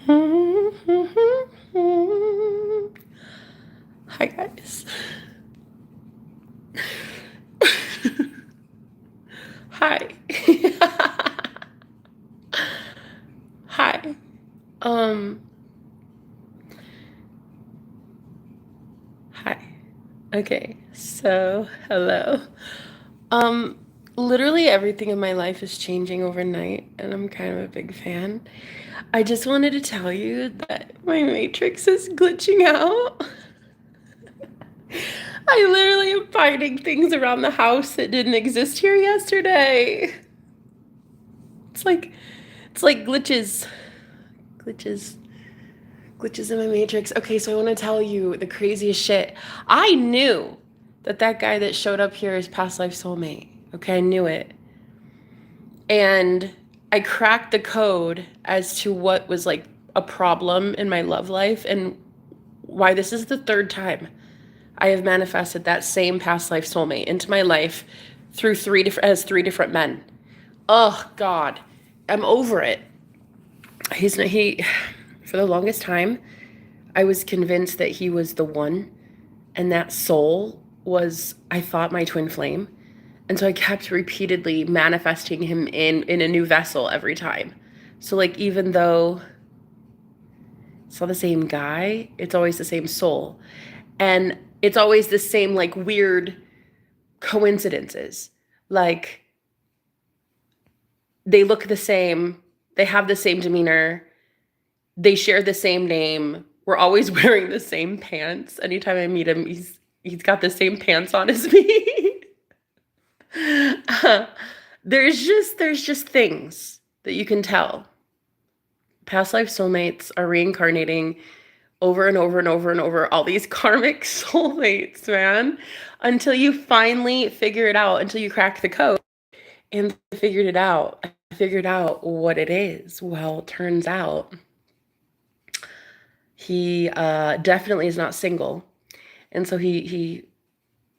Hi, guys. Hi. Hi. Um, Hi. Okay, so hello. Um, Literally everything in my life is changing overnight, and I'm kind of a big fan. I just wanted to tell you that my matrix is glitching out. I literally am finding things around the house that didn't exist here yesterday. It's like it's like glitches, glitches in my matrix. Okay, so I want to tell you the craziest shit. I knew that that guy that showed up here is past life soulmate. Okay, I knew it. And I cracked the code as to what was like a problem in my love life and why this is the third time I have manifested that same past life soulmate into my life through three different men. Oh God, I'm over it. He for the longest time I was convinced that he was the one, and that soul was, I thought, my twin flame. And so I kept repeatedly manifesting him in a new vessel every time. So like even though it's all the same guy, it's always the same soul. And it's always the same like weird coincidences. Like they look the same, they have the same demeanor, they share the same name. We're always wearing the same pants. Anytime I meet him, he's got the same pants on as me. There's just things that you can tell. Past life soulmates are reincarnating over and over and over and over, all these karmic soulmates, man, until you finally figure it out, until you crack the code. And I figured it out. I figured out what it is. Well, turns out he definitely is not single. And so he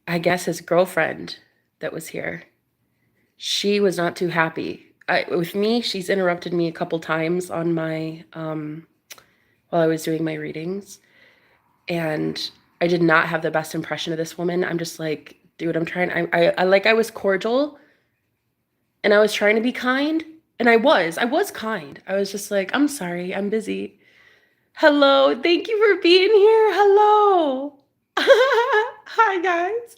I guess his girlfriend that was here, she was not too happy. With me, she's interrupted me a couple times on my while I was doing my readings, and I did not have the best impression of this woman. I'm just like, dude, I'm trying. I was cordial, and I was trying to be kind, and I was kind. I was just like, I'm sorry, I'm busy. Hello, thank you for being here. Hello. Hi, guys.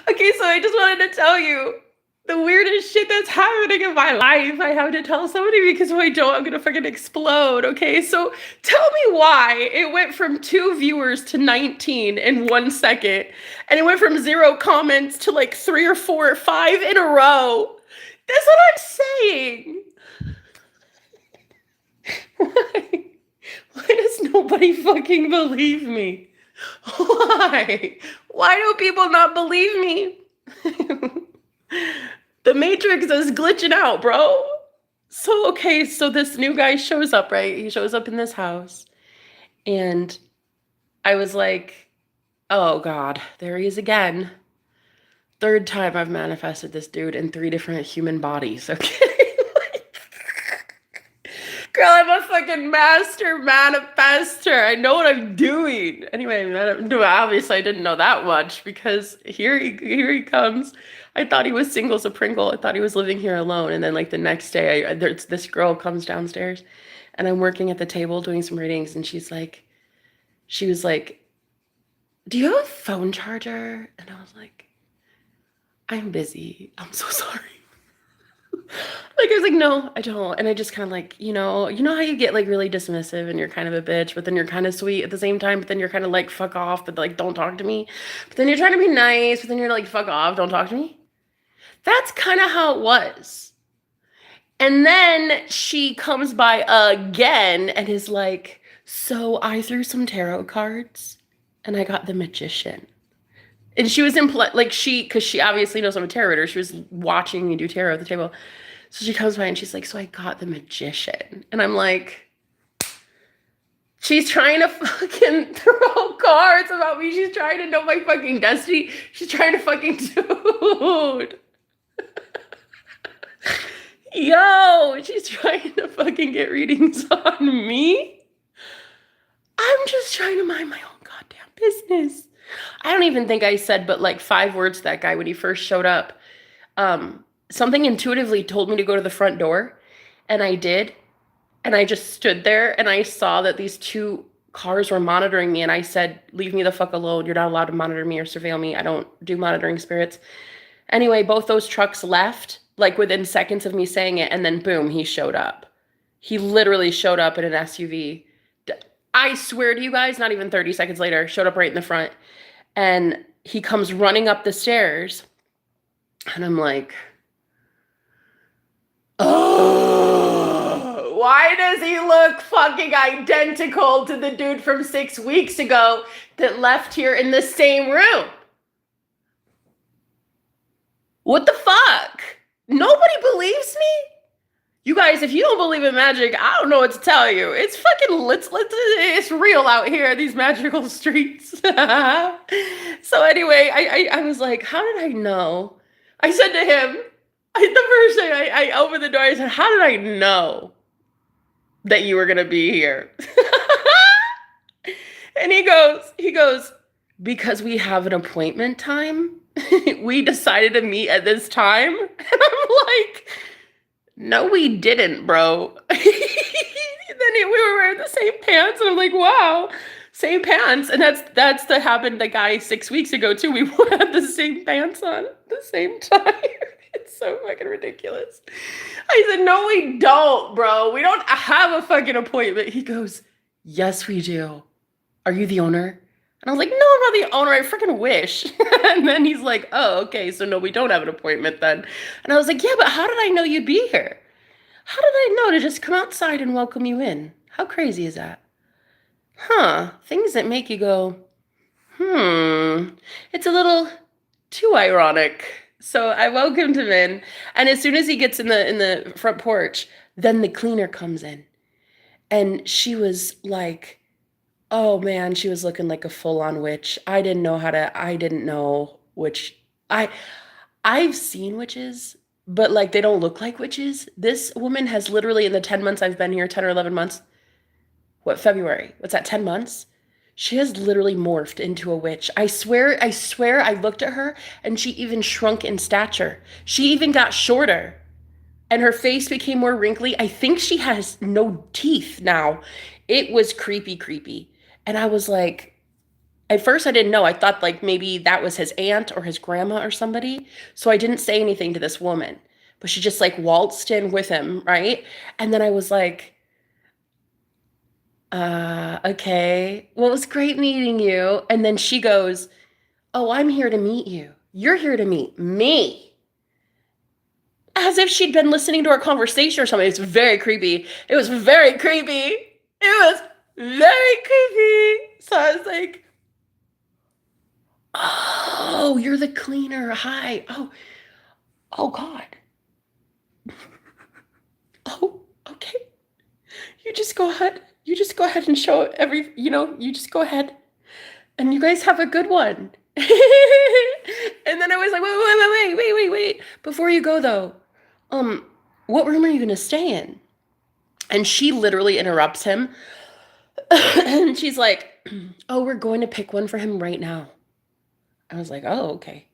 Okay, so I just wanted to tell you the weirdest shit that's happening in my life. I have to tell somebody because if I don't, I'm gonna freaking explode. Okay, so tell me why it went from 2 viewers to 19 in 1 second, and it went from 0 comments to like 3 or 4 or 5 in a row. That's what I'm saying. Why? Why does nobody fucking believe me? Why? Why do people not believe me? The Matrix is glitching out, bro. So, okay, so this new guy shows up, right? He shows up in this house. And I was like, oh God, there he is again. Third time I've manifested this dude in 3 different human bodies, okay? Girl, I'm a fucking master manifester. I know what I'm doing. Anyway, obviously I didn't know that much because here he comes. I thought he was single as a Pringle. I thought he was living here alone. And then like the next day, there's this girl comes downstairs, and I'm working at the table doing some readings, and she was like, "Do you have a phone charger?" And I was like, "I'm busy. I'm so sorry." Like I was like, no, I don't. And I just kind of like, you know how you get like really dismissive and you're kind of a bitch, but then you're kind of sweet at the same time, but then you're kind of like, fuck off, but like, don't talk to me. But then you're trying to be nice, but then you're like, fuck off, don't talk to me. That's kind of how it was. And then she comes by again and is like, so I threw some tarot cards and I got the magician. And she was like because she obviously knows I'm a tarot reader. She was watching me do tarot at the table. So she comes by and she's like, so I got the magician. And I'm like, she's trying to fucking throw cards about me. She's trying to know my fucking destiny. She's trying to fucking, dude. Yo, she's trying to fucking get readings on me. just trying to mind my own goddamn business. I don't even think I said but like 5 words to that guy when he first showed up. Something intuitively told me to go to the front door, and I did. And I just stood there and I saw that these 2 cars were monitoring me, and I said, "Leave me the fuck alone. You're not allowed to monitor me or surveil me. I don't do monitoring spirits." Anyway, both those trucks left, like within seconds of me saying it, and then boom, he showed up. He literally showed up in an SUV. I swear to you guys, not even 30 seconds later, showed up right in the front. And he comes running up the stairs. And I'm like, oh, why does he look fucking identical to the dude from 6 weeks ago that left here in the same room? What the fuck? Nobody believes me? You guys, if you don't believe in magic, I don't know what to tell you. It's fucking, it's real out here, these magical streets. So anyway, I was like, how did I know? I said to him, the first day I opened the door, I said, how did I know that you were going to be here? And he goes, because we have an appointment time. We decided to meet at this time. And I'm like, no, we didn't, bro. And then we were wearing the same pants, and I'm like, wow, same pants. And that's that happened the guy 6 weeks ago too. We had the same pants on at the same time. It's so fucking ridiculous. I said, no, we don't, bro. We don't have a fucking appointment. He goes, yes, we do. Are you the owner? And I was like, no, I'm not the owner. I freaking wish. And then he's like, oh, okay. So no, we don't have an appointment then. And I was like, yeah, but how did I know you'd be here? How did I know to just come outside and welcome you in? How crazy is that? Huh. Things that make you go, it's a little too ironic. So I welcomed him in. And as soon as he gets in the front porch, then the cleaner comes in. And she was like, oh man, she was looking like a full-on witch. I didn't know which, I've seen witches, but like they don't look like witches. This woman has literally, in the 10 months I've been here, 10 or 11 months, February? What's that, 10 months? She has literally morphed into a witch. I swear, I looked at her and she even shrunk in stature. She even got shorter. And her face became more wrinkly. I think she has no teeth now. It was creepy. And I was like, at first I didn't know. I thought like maybe that was his aunt or his grandma or somebody. So I didn't say anything to this woman. But she just like waltzed in with him, right? And then I was like, okay. Well, it was great meeting you. And then she goes, oh, I'm here to meet you. You're here to meet me. As if she'd been listening to our conversation or something. It's very creepy. It was very creepy. So I was like, oh, you're the cleaner. Hi. Oh God. Oh, okay. You just go ahead. And show you just go ahead. And you guys have a good one. And then I was like, wait. Before you go though, what room are you gonna stay in? And she literally interrupts him. And she's like, oh, we're going to pick one for him right now. I was like, oh, okay.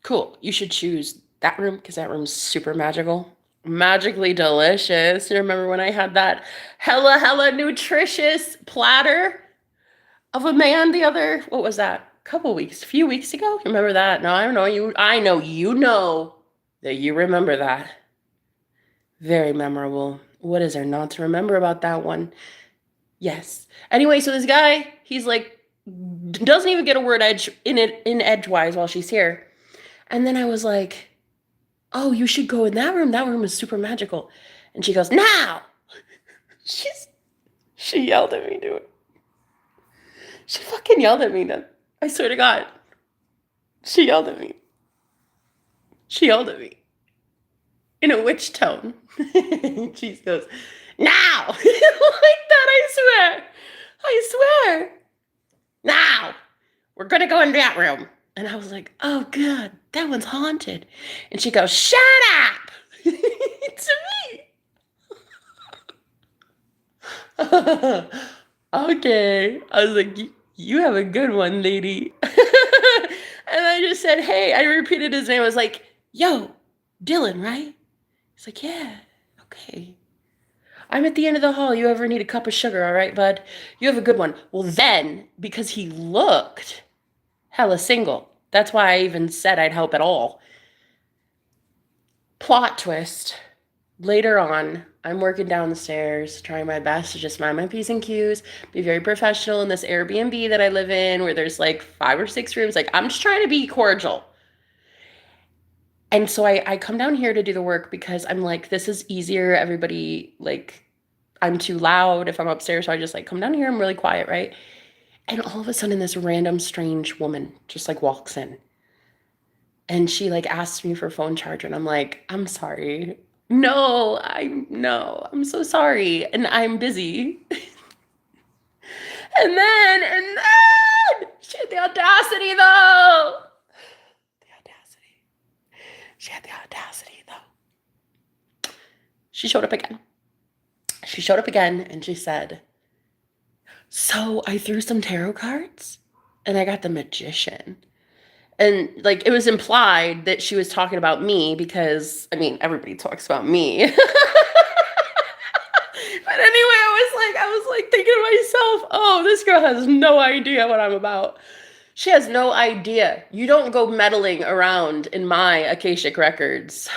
Cool. You should choose that room because that room's super magical. Magically delicious. You remember when I had that hella nutritious platter of a man what was that? A few weeks ago? Remember that? No, I don't know. I know you know that you remember that. Very memorable. What is there not to remember about that one? Yes. Anyway, so this guy, he's like, doesn't even get a word in edgewise while she's here. And then I was like, oh, you should go in that room. That room is super magical. And she goes, now. She yelled at me, dude. She fucking yelled at me, then. I swear to God. She yelled at me. In a witch tone. She goes, now. Like that, I swear. Now. We're going to go in that room. And I was like, oh, God, that one's haunted. And she goes, shut up. To me. Okay. I was like, you have a good one, lady. And I just said, hey, I repeated his name. I was like, yo, Dylan, right? He's like, yeah, okay. I'm at the end of the hall. You ever need a cup of sugar, all right, bud? You have a good one. Well, then, because he looked hella single, that's why I even said I'd help at all. Plot twist. Later on, I'm working downstairs, trying my best to just mind my P's and Q's, be very professional in this Airbnb that I live in, where there's like 5 or 6 rooms. Like, I'm just trying to be cordial. And so I come down here to do the work because I'm like, this is easier. Everybody, like, I'm too loud if I'm upstairs. So I just like come down here. I'm really quiet, right? And all of a sudden, this random strange woman just like walks in. And she like asks me for a phone charger. And I'm like, I'm sorry. No, I'm so sorry. And I'm busy. And then she had the audacity though. The audacity. She had the audacity though. She showed up again. She showed up again and she said, so I threw some tarot cards and I got the magician. And like it was implied that she was talking about me because I mean everybody talks about me. But anyway, I was like thinking to myself, oh, this girl has no idea what I'm about. She has no idea. You don't go meddling around in my Akashic records.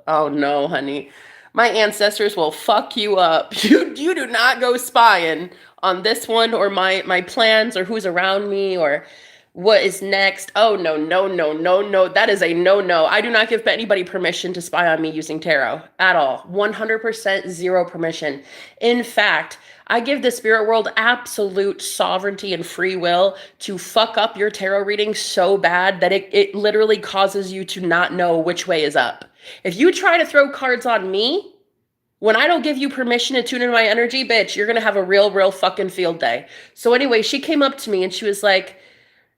Oh no, honey. My ancestors will fuck you up. You do not go spying on this one or my plans or who's around me or what is next. Oh no. That is a no. I do not give anybody permission to spy on me using tarot at all. 100% zero permission. In fact, I give the spirit world absolute sovereignty and free will to fuck up your tarot reading so bad that it literally causes you to not know which way is up. If you try to throw cards on me, when I don't give you permission to tune in my energy, bitch, you're gonna have a real fucking field day. So anyway, she came up to me and she was like,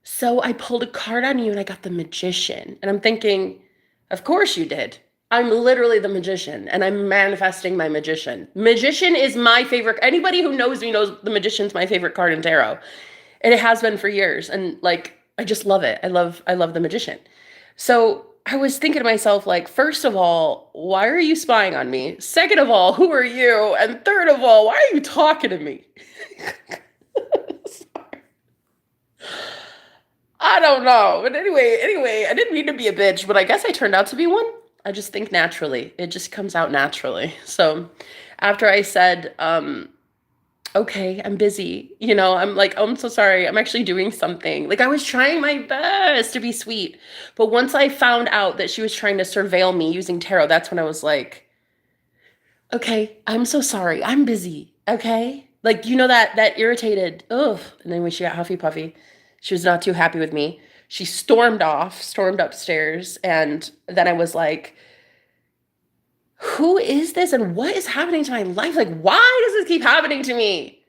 so I pulled a card on you and I got the magician. And I'm thinking, of course you did. I'm literally the magician and I'm manifesting my magician. Magician is my favorite. Anybody who knows me knows the magician's my favorite card in tarot. And it has been for years. And like, I just love it. I love the magician. So I was thinking to myself, like, first of all, why are you spying on me? Second of all, who are you? And third of all, why are you talking to me? I don't know. But anyway, I didn't mean to be a bitch, but I guess I turned out to be one. I just think naturally. It just comes out naturally. So after I said, okay, I'm busy, I'm like, oh, I'm so sorry. I'm actually doing something. Like I was trying my best to be sweet. But once I found out that she was trying to surveil me using tarot, that's when I was like, okay, I'm so sorry. I'm busy. Okay. Like, that irritated, ugh. And then when she got huffy puffy, she was not too happy with me. She stormed upstairs. And then I was like, who is this? And what is happening to my life? Like, why does this keep happening to me?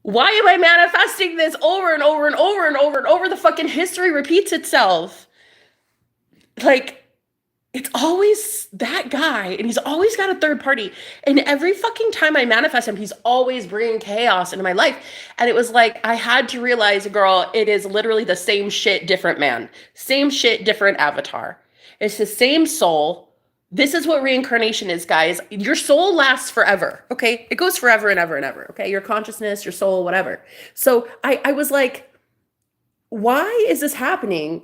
Why am I manifesting this over and over and over and over and over? The fucking history repeats itself. Like, it's always that guy, and he's always got a third party. And every fucking time I manifest him, he's always bringing chaos into my life. And it was like, I had to realize, girl, it is literally the same shit, different man. Same shit, different avatar. It's the same soul. This is what reincarnation is, guys. Your soul lasts forever, okay? It goes forever and ever and ever, okay? Your consciousness, your soul, whatever. So I was like, why is this happening?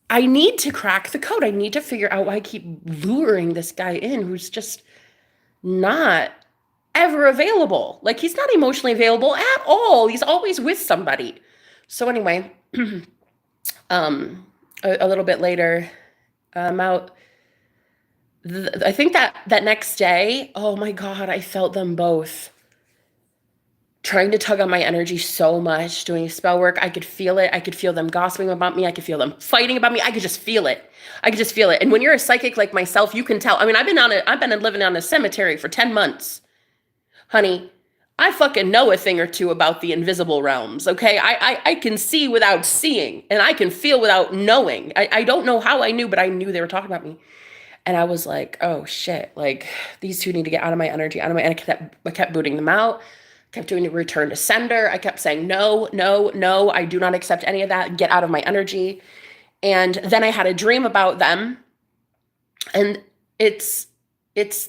I need to crack the code. I need to figure out why I keep luring this guy in who's just not ever available. Like, he's not emotionally available at all. He's always with somebody. So anyway, a little bit later, I'm out. I think that next day, oh my God, I felt them both trying to tug on my energy so much, doing spell work. I could feel it. I could feel them gossiping about me. I could feel them fighting about me. I could just feel it. And when you're a psychic like myself, you can tell. I mean, I've been living on a cemetery for 10 months. Honey, I fucking know a thing or two about the invisible realms, okay? I can see without seeing, and I can feel without knowing. I don't know how I knew, but I knew they were talking about me. And I was like, oh shit, like these two need to get out of my energy, out of my, and I kept booting them out, kept doing a return to sender. I kept saying, no, no, no, I do not accept any of that. Get out of my energy. And then I had a dream about them. And it's,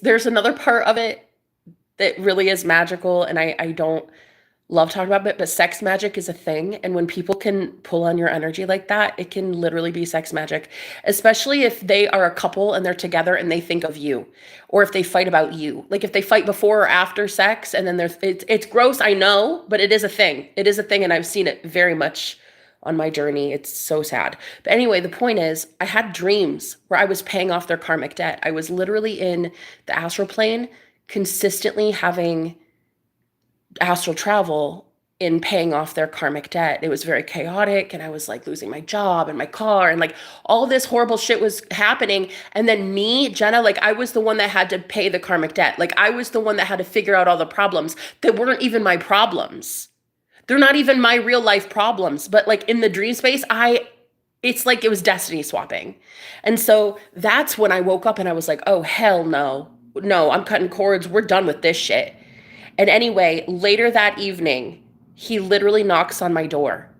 there's another part of it that really is magical. And I don't love talking about it, but sex magic is a thing. And when people can pull on your energy like that, it can literally be sex magic, especially if they are a couple and they're together and they think of you, or if they fight about you. Like if they fight before or after sex, and then it's gross, I know, but it is a thing. It is a thing, and I've seen it very much on my journey. It's so sad. But anyway, the point is, I had dreams where I was paying off their karmic debt. I was literally in the astral plane, consistently having astral travel in paying off their karmic debt. It was very chaotic, and I was like losing my job and my car, and like all this horrible shit was happening. And then me, Jenna, like I was the one that had to pay the karmic debt. Like I was the one that had to figure out all the problems that weren't even my problems. They're not even my real life problems, but like in the dream space, it's like it was destiny swapping. And so that's when I woke up and I was like, oh, hell no. No, I'm cutting cords. We're done with this shit. And anyway, later that evening, he literally knocks on my door.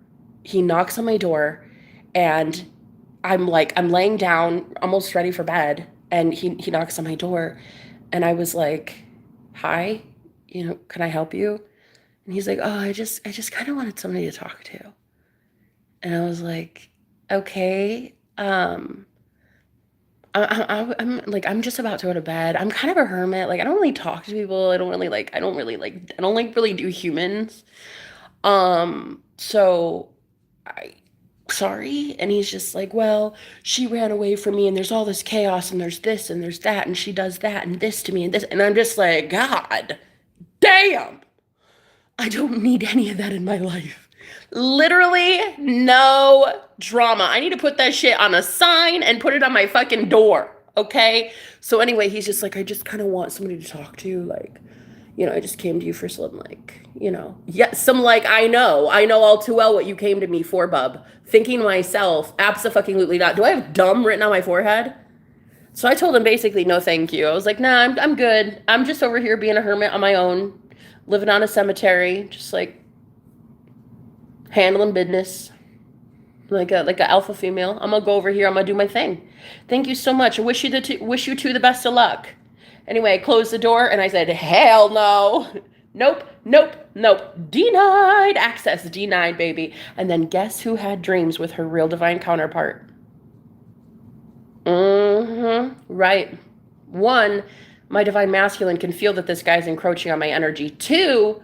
He knocks on my door, and I'm laying down, almost ready for bed. And he knocks on my door, and I was like, hi, can I help you? And he's like, oh, I just kind of wanted somebody to talk to. And I was like, okay, I'm like, I'm just about to go to bed. I'm kind of a hermit. Like, I don't really talk to people. I don't really do humans. So sorry. And he's just like, well, she ran away from me, and there's all this chaos, and there's this and there's that, and she does that and this to me and this. And I'm just like, God damn. I don't need any of that in my life. Literally no drama. I need to put that shit on a sign and put it on my fucking door. Okay? So anyway, he's just like, I just kind of want somebody to talk to. Like, I just came to you for some, like, some, like, I know all too well what you came to me for, bub. Thinking to myself, abso-fucking-lutely not. Do I have dumb written on my forehead? So I told him basically, no, thank you. I was like, nah, I'm good. I'm just over here being a hermit on my own, living on a cemetery, just like handling business, like a alpha female. I'm gonna go over here. I'm gonna do my thing. Thank you so much. I wish you two the best of luck. Anyway, I closed the door and I said, hell no. Nope, nope, nope. Denied access. Denied, baby. And then guess who had dreams with her real divine counterpart? Right. One, my divine masculine can feel that this guy's encroaching on my energy. Two,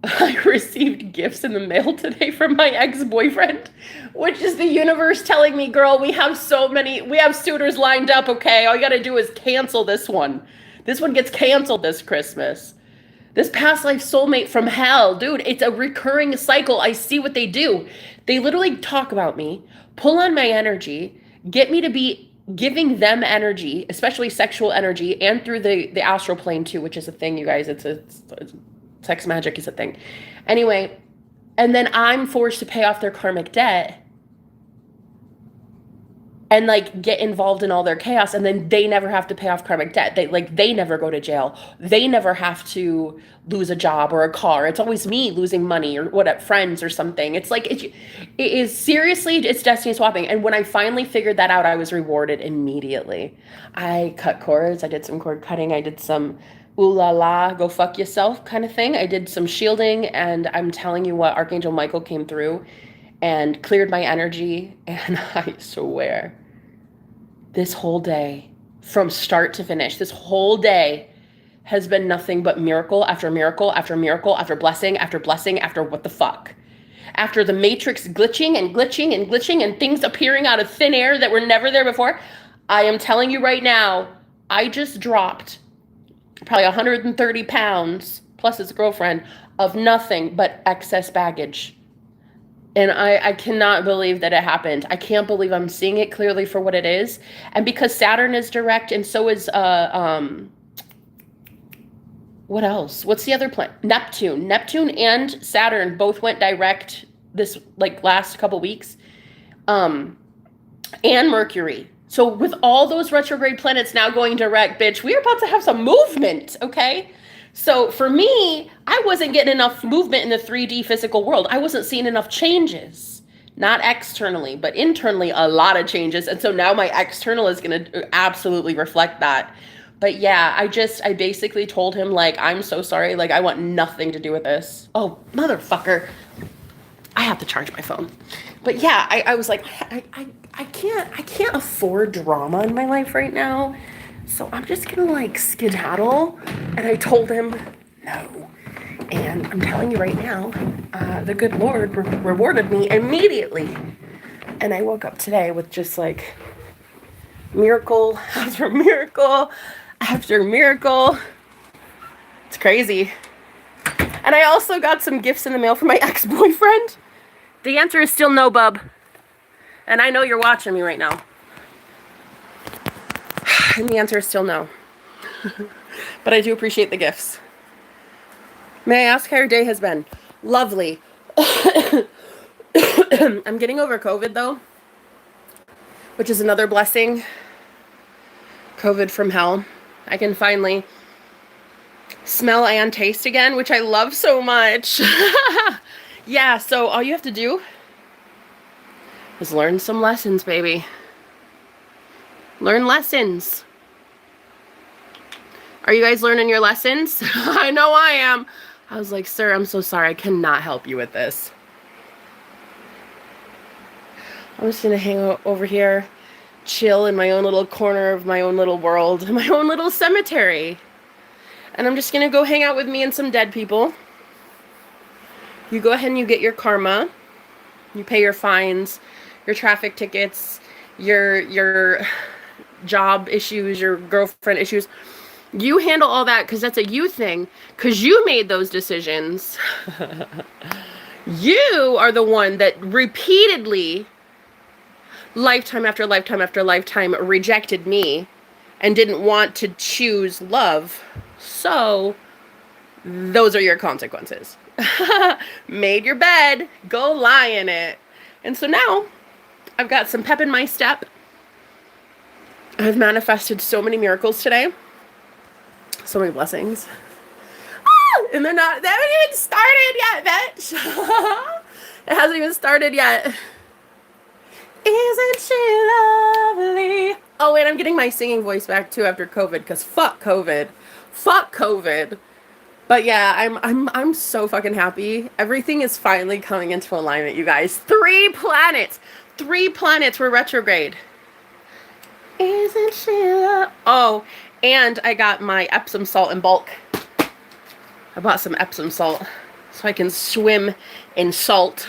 I received gifts in the mail today from my ex-boyfriend, which is the universe telling me, girl, we have suitors lined up, okay? All you gotta do is cancel this one. This one gets canceled this Christmas. This past life soulmate from hell, dude, it's a recurring cycle. I see what they do. They literally talk about me, pull on my energy, get me to be giving them energy, especially sexual energy, and through the astral plane too, which is a thing, you guys. It's sex magic is a thing. Anyway, and then I'm forced to pay off their karmic debt and like get involved in all their chaos, and then they never have to pay off karmic debt. They never go to jail. They never have to lose a job or a car. It's always me losing money or friends or something. It's like it is seriously, it's destiny swapping. And when I finally figured that out, I was rewarded immediately. I cut cords. I did some cord cutting. I did some ooh la la, go fuck yourself kind of thing. I did some shielding, and I'm telling you what, Archangel Michael came through and cleared my energy. And I swear, this whole day, from start to finish, this whole day has been nothing but miracle after miracle after miracle after blessing after blessing after what the fuck. After the matrix glitching and glitching and glitching and things appearing out of thin air that were never there before, I am telling you right now, I just dropped probably 130 pounds, plus his girlfriend, of nothing but excess baggage. And I cannot believe that it happened. I can't believe I'm seeing it clearly for what it is. And because Saturn is direct, and so is, what else? What's the other planet? Neptune. Neptune and Saturn both went direct this, like, last couple weeks. And Mercury. So with all those retrograde planets now going direct, bitch, we're about to have some movement, okay? So for me, I wasn't getting enough movement in the 3D physical world. I wasn't seeing enough changes. Not externally, but internally, a lot of changes. And so now my external is going to absolutely reflect that. But yeah, I basically told him, like, I'm so sorry. Like, I want nothing to do with this. Oh, motherfucker. I have to charge my phone. But yeah, I was like, I can't afford drama in my life right now. So I'm just gonna like skedaddle. And I told him no. And I'm telling you right now, the good Lord rewarded me immediately. And I woke up today with just like miracle after miracle after miracle. It's crazy. And I also got some gifts in the mail from my ex-boyfriend. The answer is still no, bub. And I know you're watching me right now. And the answer is still no. But I do appreciate the gifts. May I ask how your day has been? Lovely. I'm getting over COVID though, which is another blessing. COVID from hell. I can finally smell and taste again, which I love so much. Yeah, so all you have to do is learn some lessons, baby. Learn lessons. Are you guys learning your lessons? I know I am. I was like, sir, I'm so sorry. I cannot help you with this. I'm just gonna hang out over here, chill in my own little corner of my own little world, my own little cemetery. And I'm just gonna go hang out with me and some dead people. You go ahead and you get your karma. You pay your fines, your traffic tickets, your job issues, your girlfriend issues. You handle all that because that's a you thing, because you made those decisions. You are the one that repeatedly, lifetime after lifetime after lifetime, rejected me and didn't want to choose love. So those are your consequences. Made your bed, go lie in it. And so now I've got some pep in my step. I've manifested so many miracles today. So many blessings. Ah! And they haven't even started yet, bitch. It hasn't even started yet. Isn't she lovely? Oh, wait, I'm getting my singing voice back too after COVID, because fuck COVID. Fuck COVID. But yeah, I'm so fucking happy. Everything is finally coming into alignment, you guys. 3 planets. 3 planets were retrograde. Isn't she oh, and I got my Epsom salt in bulk. I bought some Epsom salt so I can swim in salt.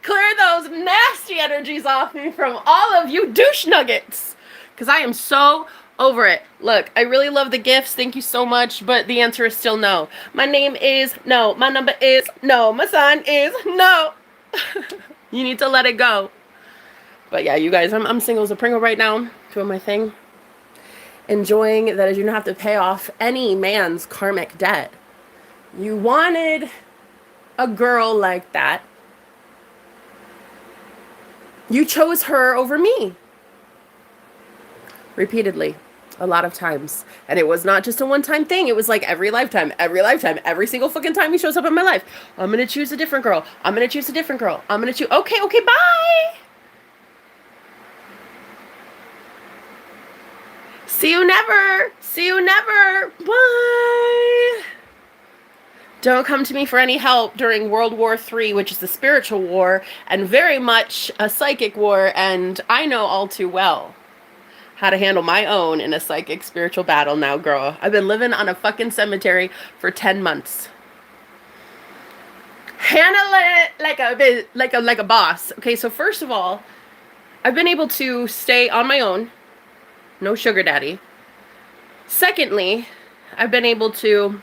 Clear those nasty energies off me from all of you douche nuggets. Because I am so over it. Look, I really love the gifts. Thank you so much. But the answer is still no. My name is no. My number is no. My sign is no. You need to let it go. But yeah, you guys, I'm single as a Pringle right now. Doing my thing. Enjoying that I do not have to pay off any man's karmic debt. You wanted a girl like that. You chose her over me. Repeatedly. A lot of times. And it was not just a one-time thing. It was like every lifetime, every single fucking time he shows up in my life. I'm going to choose a different girl. I'm going to choose a different girl. I'm going to choose. Okay, bye. See you never. See you never. Bye. Don't come to me for any help during World War III, which is the spiritual war, and very much a psychic war, and I know all too well how to handle my own in a psychic spiritual battle now, girl. I've been living on a fucking cemetery for 10 months. Handle it like a boss. Okay, so first of all, I've been able to stay on my own. No sugar daddy. Secondly, I've been able to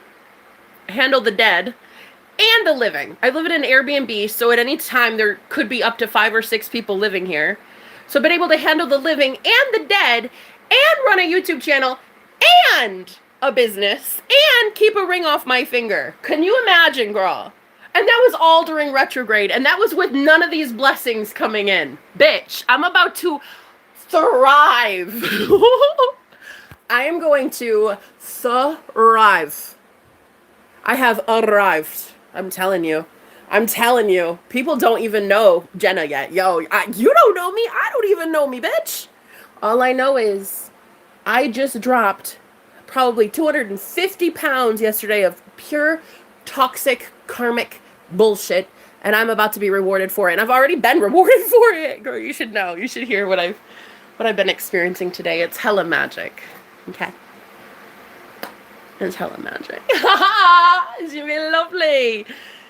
handle the dead and the living. I live in an Airbnb, so at any time there could be up to 5 or 6 people living here. So I've been able to handle the living and the dead and run a YouTube channel and a business and keep a ring off my finger. Can you imagine, girl? And that was all during retrograde, and that was with none of these blessings coming in. Bitch, I'm about to thrive. I am going to thrive. I have arrived. I'm telling you. I'm telling you. People don't even know Jenna yet. Yo, you don't know me. I don't even know me, bitch. All I know is I just dropped probably 250 pounds yesterday of pure toxic karmic bullshit, and I'm about to be rewarded for it. And I've already been rewarded for it. Girl, you should know. You should hear what I've been experiencing today. It's hella magic. Okay. It's hella magic. It's gonna be lovely.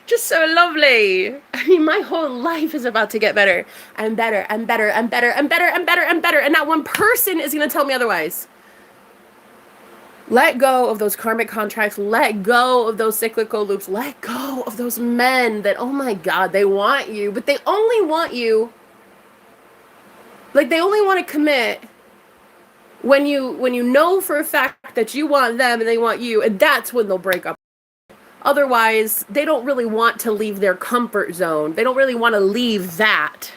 Just so lovely. I mean, my whole life is about to get better and better and better and better and better and better and better. And not one person is gonna tell me otherwise. Let go of those karmic contracts. Let go of those cyclical loops. Let go of those men that, oh my God, they want you, but they only want you. Like, they only want to commit when you know for a fact that you want them and they want you, and that's when they'll break up. Otherwise, they don't really want to leave their comfort zone. They don't really want to leave that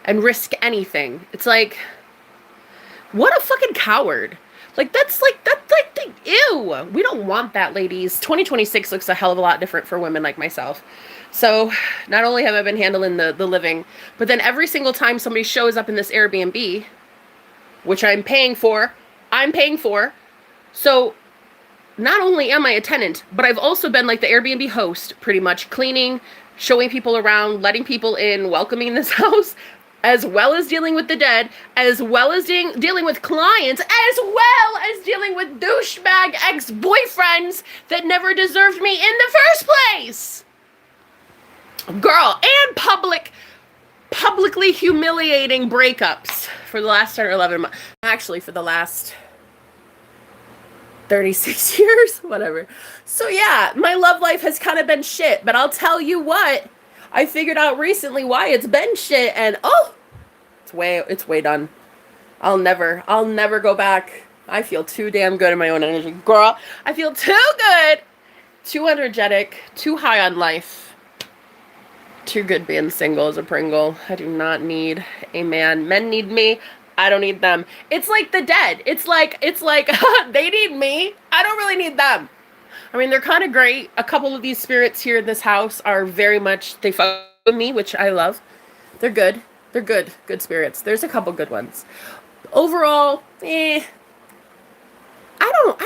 and risk anything. It's like, what a fucking coward. That's like, ew. We don't want that, ladies. 2026 looks a hell of a lot different for women like myself. So not only have I been handling the living, but then every single time somebody shows up in this Airbnb, which I'm paying for. So not only am I a tenant, but I've also been like the Airbnb host, pretty much cleaning, showing people around, letting people in, welcoming this house, as well as dealing with the dead, as well as dealing with clients, as well as dealing with douchebag ex-boyfriends that never deserved me in the first place. Girl, and publicly humiliating breakups for the last 10 or 11 months. Actually, for the last 36 years, whatever. So yeah, my love life has kind of been shit, but I'll tell you what, I figured out recently why it's been shit, and oh, it's way done. I'll never go back. I feel too damn good in my own energy. Girl, I feel too good, too energetic, too high on life. Too good being single as a Pringle. I do not need a man. Men need me. I don't need them. It's like the dead. It's like they need me. I don't really need them. I mean, they're kind of great. A couple of these spirits here in this house are very much, they fuck with me, which I love. They're good. They're good. Good spirits. There's a couple good ones. Overall, I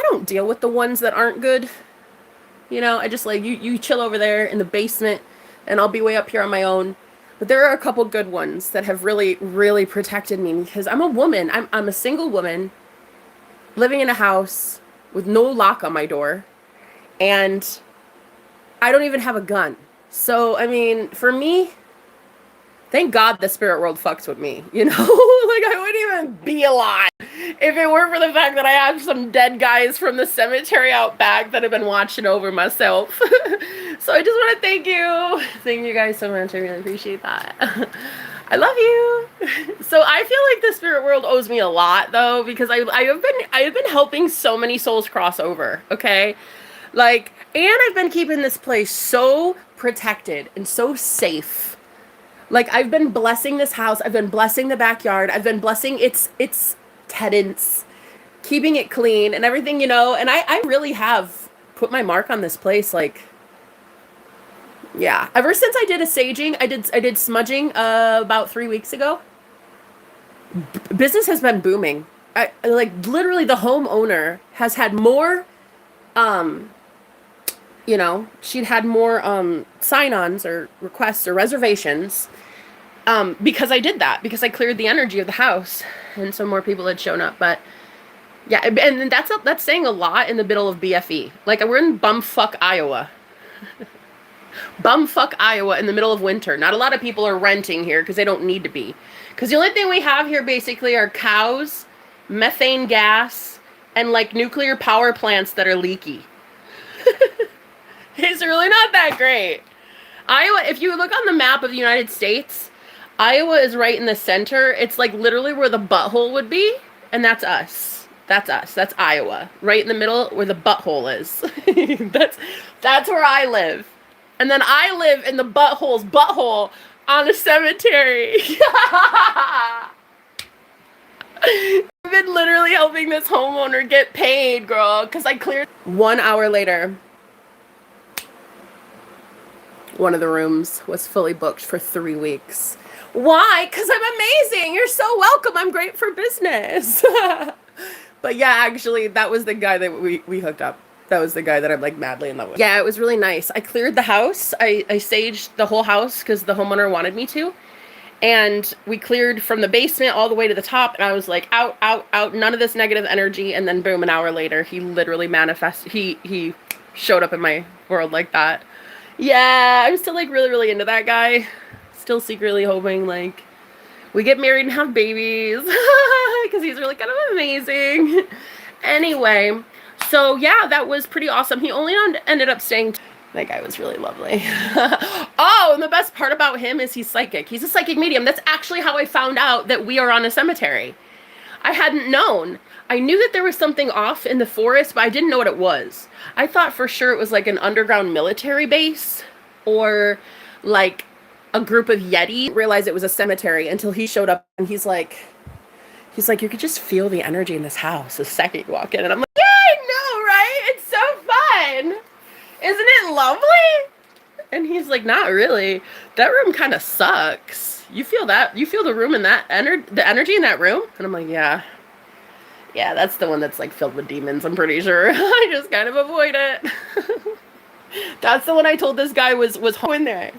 don't deal with the ones that aren't good. You know, I just like, you chill over there in the basement, and I'll be way up here on my own. But there are a couple good ones that have really, really protected me, because I'm a woman. I'm a single woman living in a house with no lock on my door, and I don't even have a gun. So, I mean, for me, thank God the spirit world fucks with me, you know? Like, I wouldn't even be alive if it weren't for the fact that I have some dead guys from the cemetery out back that have been watching over myself. So I just want to thank you. Thank you guys so much. I really appreciate that. I love you. So I feel like the spirit world owes me a lot, though, because I have been helping so many souls cross over, okay? Like, and I've been keeping this place so protected and so safe. Like, I've been blessing this house. I've been blessing the backyard. I've been blessing its tenants, keeping it clean and everything, you know. And I really have put my mark on this place. Like, yeah. Ever since I did a saging, I did smudging about 3 weeks ago. Business has been booming. Like, literally, the homeowner has had more, you know, she'd had more sign-ons or requests or reservations because I did that, because I cleared the energy of the house, and so more people had shown up. But yeah, and that's saying a lot in the middle of BFE. Like, we're in bumfuck Iowa. Bumfuck Iowa in the middle of winter. Not a lot of people are renting here because they don't need to be. Because the only thing we have here basically are cows, methane gas, and like nuclear power plants that are leaky. It's really not that great. Iowa, if you look on the map of the United States, Iowa is right in the center. It's like literally where the butthole would be, and that's us. That's us. That's Iowa. Right in the middle where the butthole is. That's where I live. And then I live in the butthole's butthole on a cemetery. I've been literally helping this homeowner get paid, girl, because I cleared. 1 hour later, one of the rooms was fully booked for 3 weeks. Why? Because I'm amazing. You're so welcome. I'm great for business. But yeah, actually, that was the guy that we hooked up. That was the guy that I'm like madly in love with. Yeah, it was really nice. I cleared the house. I staged the whole house because the homeowner wanted me to. And we cleared from the basement all the way to the top. And I was like, out, out, out, none of this negative energy. And then boom, an hour later, he literally manifested. He showed up in my world like that. Yeah, I'm still like really, really into that guy. Still secretly hoping like we get married and have babies because he's really kind of amazing. Anyway, so yeah, that was pretty awesome. He only ended up staying. That guy was really lovely. Oh, and the best part about him is he's psychic. He's a psychic medium. That's actually how I found out that we are on a cemetery. I hadn't known. I knew that there was something off in the forest, but I didn't know what it was. I thought for sure it was like an underground military base or like a group of Yeti. Realized it was a cemetery until he showed up and he's like, you could just feel the energy in this house the second you walk in. And I'm like, yeah, I know, right? It's so fun. Isn't it lovely? And he's like, not really. That room kind of sucks. You feel that? You feel the room in that the energy in that room? And I'm like, yeah. Yeah, that's the one that's like filled with demons, I'm pretty sure. I just kind of avoid it. That's the one I told this guy was in there.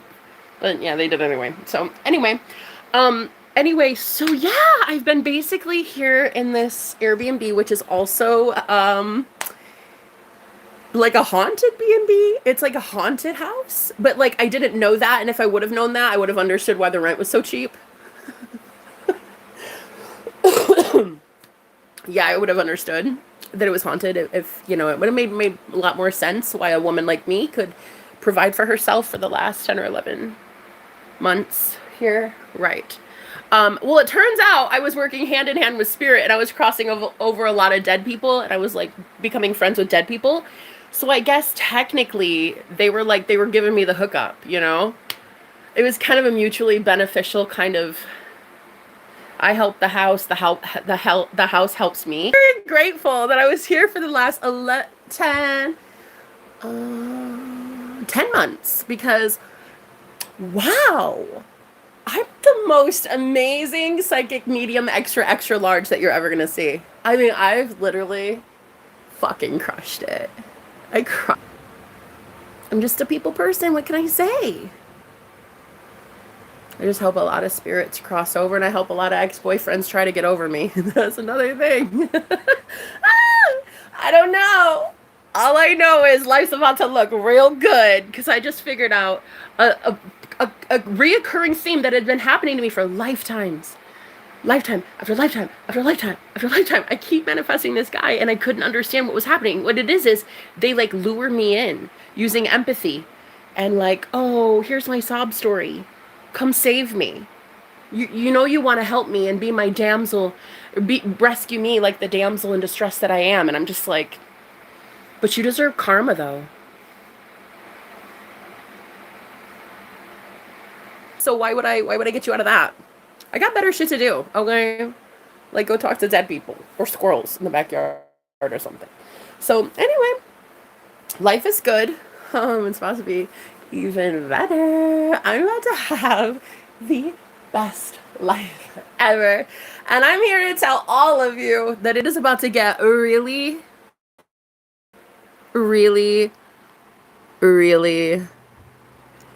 But yeah, they did anyway. So anyway, so yeah, I've been basically here in this Airbnb, which is also like a haunted B&B. It's like a haunted house, but like I didn't know that, and if I would have known that, I would have understood why the rent was so cheap. Yeah, I would have understood that it was haunted if you know, it would have made a lot more sense why a woman like me could provide for herself for the last 10 or 11 months here. Right. Well, it turns out I was working hand in hand with spirit, and I was crossing over a lot of dead people, and I was like becoming friends with dead people. So I guess technically they were giving me the hookup, you know? It was kind of a mutually beneficial kind of, I help the house, the house helps me. I'm very grateful that I was here for the last 10 months because, wow, I'm the most amazing psychic medium extra large that you're ever gonna see. I mean, I've literally fucking crushed it. I'm just a people person. What can I say? I just hope a lot of spirits cross over, and I hope a lot of ex-boyfriends try to get over me. That's another thing. I don't know. All I know is life's about to look real good because I just figured out a reoccurring theme that had been happening to me for lifetimes. Lifetime after lifetime after lifetime after lifetime. I keep manifesting this guy and I couldn't understand what was happening. What it is they like lure me in using empathy and like, oh, here's my sob story. Come save me. You know you want to help me and be my damsel, rescue me like the damsel in distress that I am. And I'm just like, but you deserve karma though. So why would I get you out of that? I got better shit to do, okay? Like go talk to dead people or squirrels in the backyard or something. So anyway, life is good. It's supposed to be even better. I'm about to have the best life ever. And I'm here to tell all of you that it is about to get really, really, really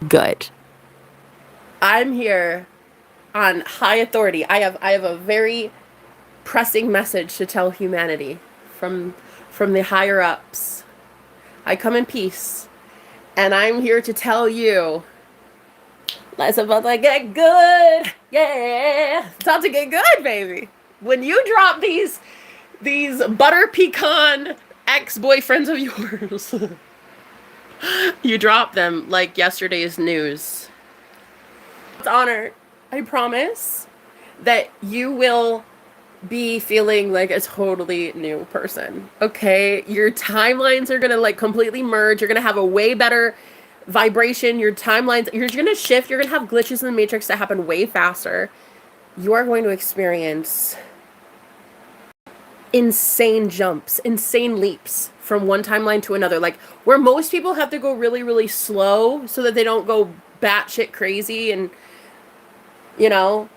good. I'm here on high authority. I have a very pressing message to tell humanity from the higher ups. I come in peace, and I'm here to tell you, life's about to get good. Yeah, it's about to get good, baby. When you drop these butter pecan ex-boyfriends of yours, you drop them like yesterday's news. It's honored. I promise that you will be feeling like a totally new person. Okay? Your timelines are gonna like completely merge. You're gonna have a way better vibration. Your timelines, you're gonna shift. You're gonna have glitches in the matrix that happen way faster. You are going to experience insane jumps, insane leaps from one timeline to another. Like where most people have to go really, really slow so that they don't go batshit crazy and, you know,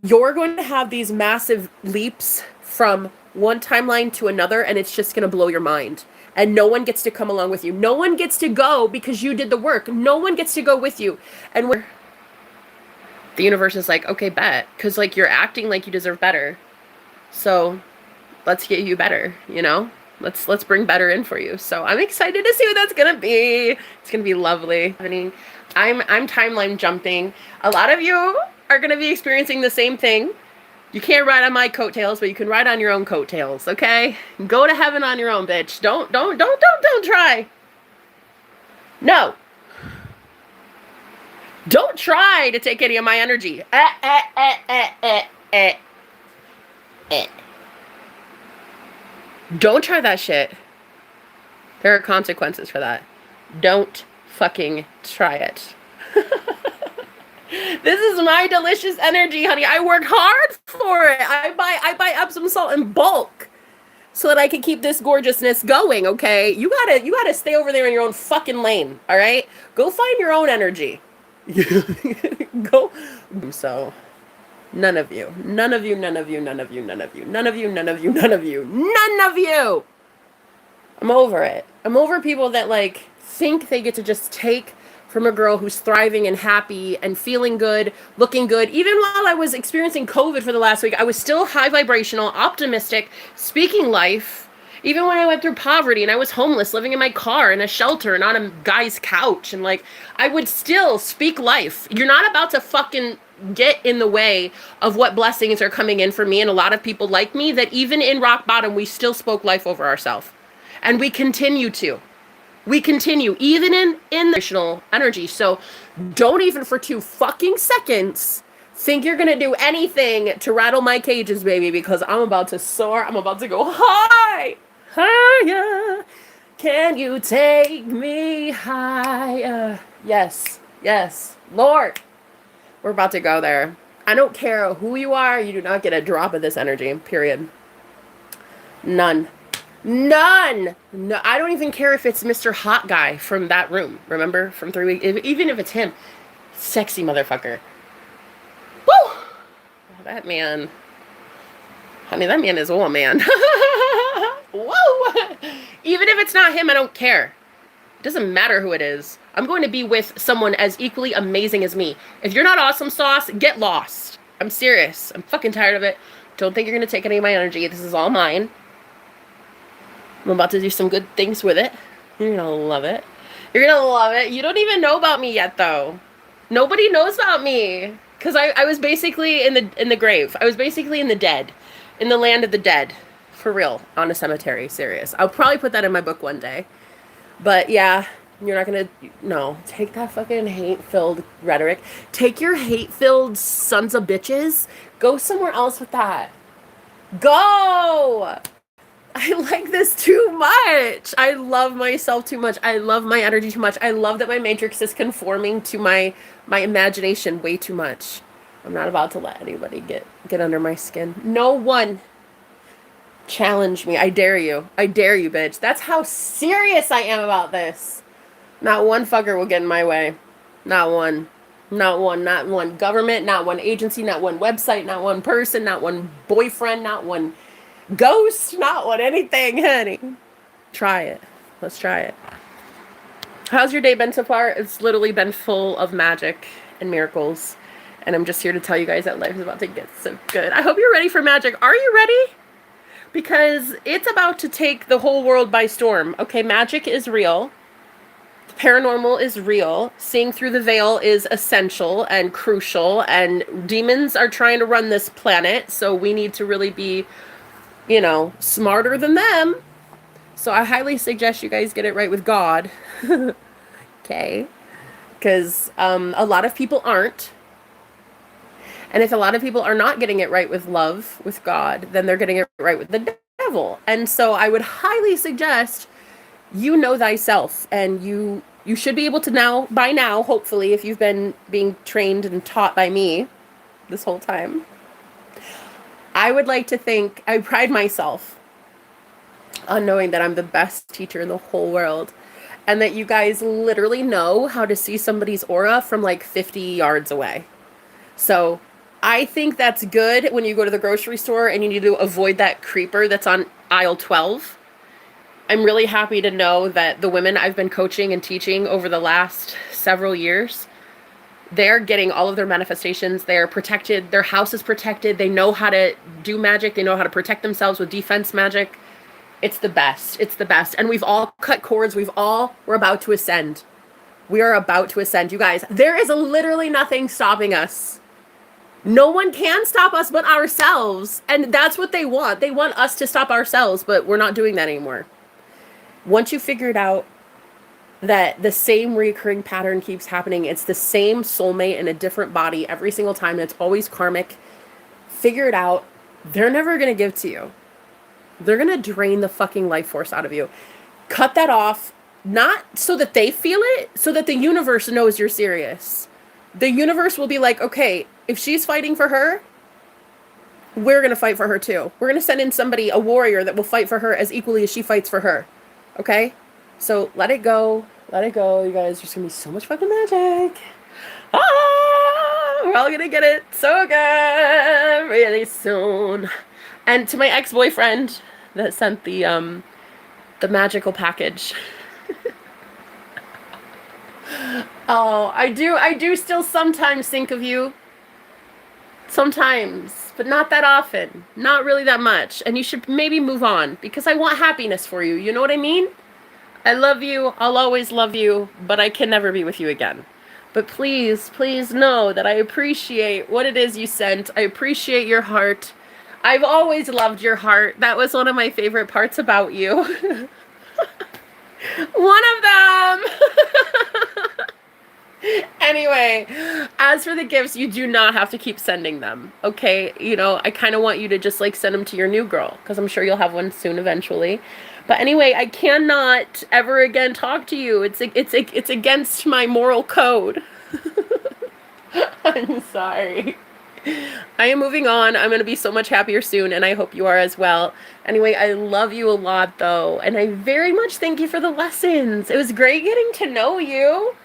you're going to have these massive leaps from one timeline to another, and it's just going to blow your mind. And no one gets to come along with you. No one gets to go because you did the work. No one gets to go with you. And we're, the universe is like, okay, bet. Because, like, you're acting like you deserve better. So let's get you better, you know? Let's bring better in for you. So I'm excited to see what that's gonna be. It's gonna be lovely. I'm timeline jumping. A lot of you are gonna be experiencing the same thing. You can't ride on my coattails, but you can ride on your own coattails, okay? Go to heaven on your own, bitch. Don't try. No. Don't try to take any of my energy. Don't try that shit. There are consequences for that. Don't fucking try it. This is my delicious energy, honey. I work hard for it. I buy Epsom salt in bulk so that I can keep this gorgeousness going, okay? You gotta stay over there in your own fucking lane, all right? Go find your own energy. Go. So, none of you. None of you. None of you. None of you. None of you. None of you. None of you. None of you. None of you. I'm over it. I'm over people that like think they get to just take from a girl who's thriving and happy and feeling good, looking good. Even while I was experiencing COVID for the last week, I was still high vibrational, optimistic, speaking life. Even when I went through poverty and I was homeless, living in my car in a shelter and on a guy's couch, and like, I would still speak life. You're not about to fucking get in the way of what blessings are coming in for me and a lot of people like me, that even in rock bottom, we still spoke life over ourselves. And we continue to. We continue, even in the emotional energy. So don't even for 2 fucking seconds think you're gonna do anything to rattle my cages, baby, because I'm about to soar. I'm about to go high, higher. Can you take me higher? Yes, yes, Lord. We're about to go there. I don't care who you are. You do not get a drop of this energy, period. None. None. No, I don't even care if it's Mr. Hot Guy from that room. Remember? From 3 weeks? Even if it's him. Sexy motherfucker. Woo! That man. Honey, that man is a man. Whoa! Even if it's not him, I don't care. It doesn't matter who it is. I'm going to be with someone as equally amazing as me. If you're not awesome sauce, get lost. I'm serious. I'm fucking tired of it. Don't think you're going to take any of my energy. This is all mine. I'm about to do some good things with it. You're gonna love it. You're gonna love it. You don't even know about me yet, though. Nobody knows about me. Because I was basically in the grave. I was basically in the dead. In the land of the dead. For real. On a cemetery. Serious. I'll probably put that in my book one day. But yeah, you're not gonna... No. Take that fucking hate-filled rhetoric. Take your hate-filled sons of bitches. Go somewhere else with that. Go! I like this too much. I love myself too much. I love my energy too much. I love that my matrix is conforming to my imagination way too much. I'm not about to let anybody get under my skin. No one. Challenge me. I dare you. I dare you, bitch. That's how serious I am about this. Not one fucker will get in my way. Not one. Not one. Not one government. Not one agency. Not one website. Not one person. Not one boyfriend. Not one ghost. Not one anything, honey. Try it. Let's try it. How's your day been so far? It's literally been full of magic and miracles. And I'm just here to tell you guys that life is about to get so good. I hope you're ready for magic. Are you ready? Because it's about to take the whole world by storm. Okay, magic is real. The paranormal is real. Seeing through the veil is essential and crucial. And demons are trying to run this planet. So we need to really be, you know, smarter than them. So I highly suggest you guys get it right with God. Okay? Because a lot of people aren't. And if a lot of people are not getting it right with love, with God, then they're getting it right with the devil. And so I would highly suggest you know thyself. And you should be able to by now, hopefully, if you've been being trained and taught by me this whole time, I would like to think, I pride myself on knowing that I'm the best teacher in the whole world and that you guys literally know how to see somebody's aura from like 50 yards away. So I think that's good when you go to the grocery store and you need to avoid that creeper that's on aisle 12. I'm really happy to know that the women I've been coaching and teaching over the last several years, they're getting all of their manifestations. They're protected. Their house is protected. They know how to do magic. They know how to protect themselves with defense magic. It's the best. It's the best. And we've all cut cords. We're about to ascend. We are about to ascend. You guys, there is literally nothing stopping us. No one can stop us but ourselves. And that's what they want. They want us to stop ourselves, but we're not doing that anymore. Once you figure it out, that the same recurring pattern keeps happening. It's the same soulmate in a different body every single time. And it's always karmic. Figure it out. They're never going to give to you. They're going to drain the fucking life force out of you. Cut that off. Not so that they feel it, so that the universe knows you're serious. The universe will be like, okay, if she's fighting for her, we're going to fight for her too. We're going to send in somebody, a warrior that will fight for her as equally as she fights for her. Okay? So let it go. Let it go. You guys, there's going to be so much fucking magic. We're all going to get it so good really soon. And to my ex-boyfriend that sent the magical package. Oh, I do still sometimes think of you. Sometimes, but not that often. Not really that much. And you should maybe move on because I want happiness for you. You know what I mean? I love you. I'll always love you, but I can never be with you again. But please, please know that I appreciate what it is you sent. I appreciate your heart. I've always loved your heart. That was one of my favorite parts about you. One of them. Anyway, as for the gifts, you do not have to keep sending them. Okay, you know, I kind of want you to just like send them to your new girl because I'm sure you'll have one soon eventually. But anyway, I cannot ever again talk to you. It's against my moral code. I'm sorry. I am moving on. I'm going to be so much happier soon, and I hope you are as well. Anyway, I love you a lot, though, and I very much thank you for the lessons. It was great getting to know you.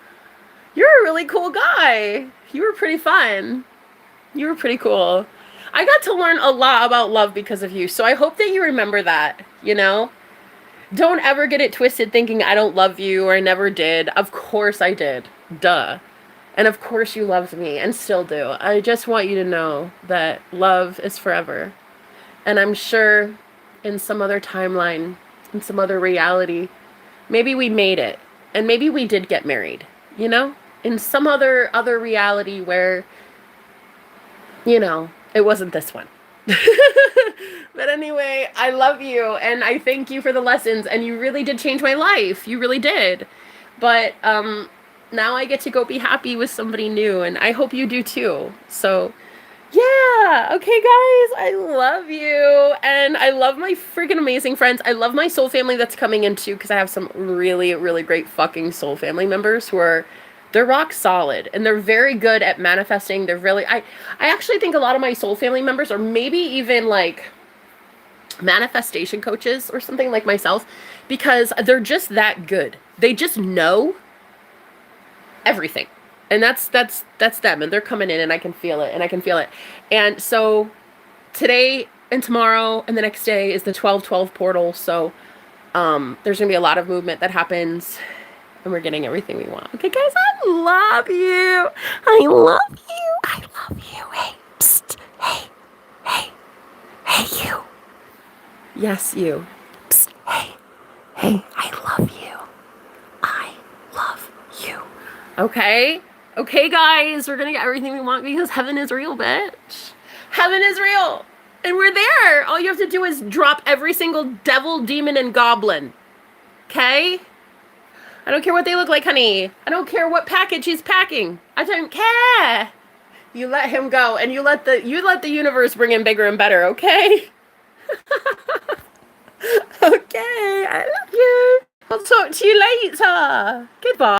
You're a really cool guy. You were pretty fun. You were pretty cool. I got to learn a lot about love because of you, so I hope that you remember that, you know? Don't ever get it twisted thinking I don't love you or I never did. Of course I did. Duh. And of course you loved me and still do. I just want you to know that love is forever. And I'm sure in some other timeline, in some other reality, maybe we made it. And maybe we did get married, you know? In some other reality where, you know, it wasn't this one. But anyway, I love you and I thank you for the lessons and you really did change my life. You really did. But now I get to go be happy with somebody new and I hope you do too. So yeah, okay guys, I love you and I love my freaking amazing friends. I love my soul family that's coming in too because I have some really, really great fucking soul family members who are they're rock solid and they're very good at manifesting. They're really, I actually think a lot of my soul family members are maybe even like manifestation coaches or something like myself because they're just that good. They just know everything. And that's them and they're coming in and I can feel it and I can feel it. And so today and tomorrow and the next day is the 12/12 portal. So there's going to be a lot of movement that happens. And we're getting everything we want. Okay, guys, I love you. I love you. I love you. Hey, psst. Hey, hey, hey, you. Yes, you. Psst. Hey, hey, I love you. I love you. Okay? Okay, guys, we're going to get everything we want because heaven is real, bitch. Heaven is real. And we're there. All you have to do is drop every single devil, demon, and goblin. Okay? I don't care what they look like, honey. I don't care what package he's packing. I don't care. You let him go and you let the universe bring him bigger and better, okay? Okay, I love you. I'll talk to you later. Goodbye.